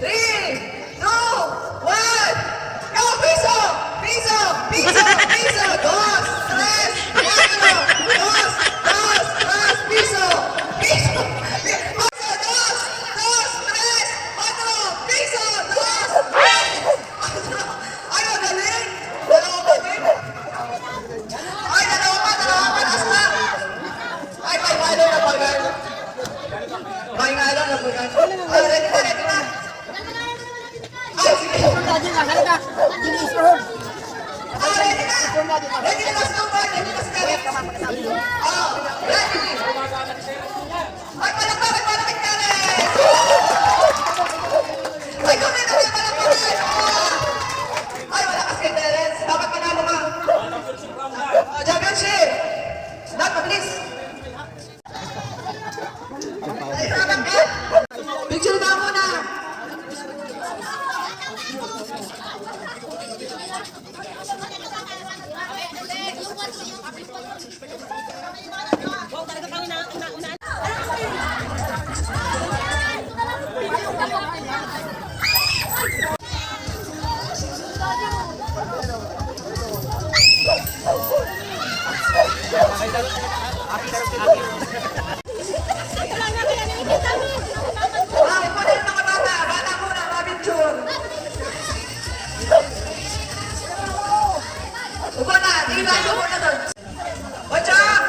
3, 2, 1. Go, piso! Piso! Piso! Piso! 2, 3, 4, 2, 3, piso! Piso! Piso! 2, 3, 4, piso! 2, 3! Ay, magaling! Dalawa pa din! Ay, dalawa pa! Taas na! Ay, may malo na pagay! May malo na pagay! Ay, ready na, ready na! Ay, sige! Halika, halika. Hindi istorod. Ah, ready na! Ready na sa tumbay! Ready na sa galit! Ah, ready! Ay, palakpak! Ay, palakpak ka rin! Ay, kumita na palakpak! Ay, malakas kay Terence! Dapat panalo ka! Championship! Dad, mabilis! Ay, harap ka! Picture na muna! Bakit mo din mga bata? Bata muna, mabitsure! Upo na! Tingnan nyo muna doon! Watch out!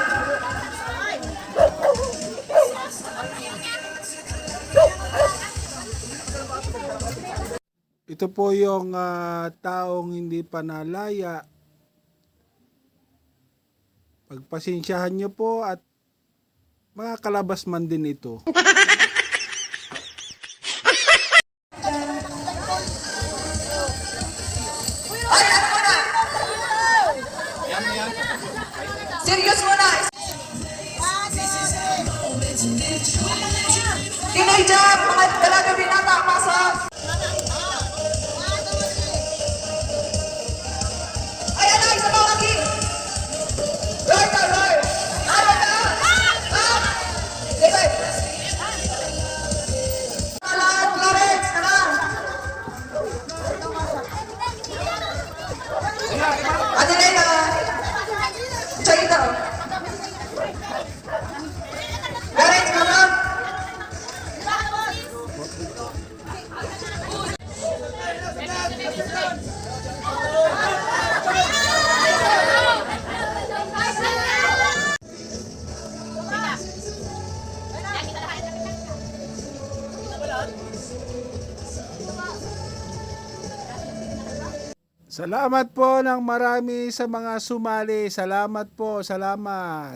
Ito po yung taong hindi pa nalaya. Pagpasensyahan nyo po at makakalabas man din ito. Ay, ano muna? Serious muna! Teenager! Mga dalaga binata! Pasok! Ay, ano? Isa pa lagi! Roy, Roy, Roy! Ano ka? Ah! Sige! Alan, Clarence! Tara! Adelena! Chayita! Clarence, come on! Salamat po ng marami sa mga sumali. Salamat po, salamat.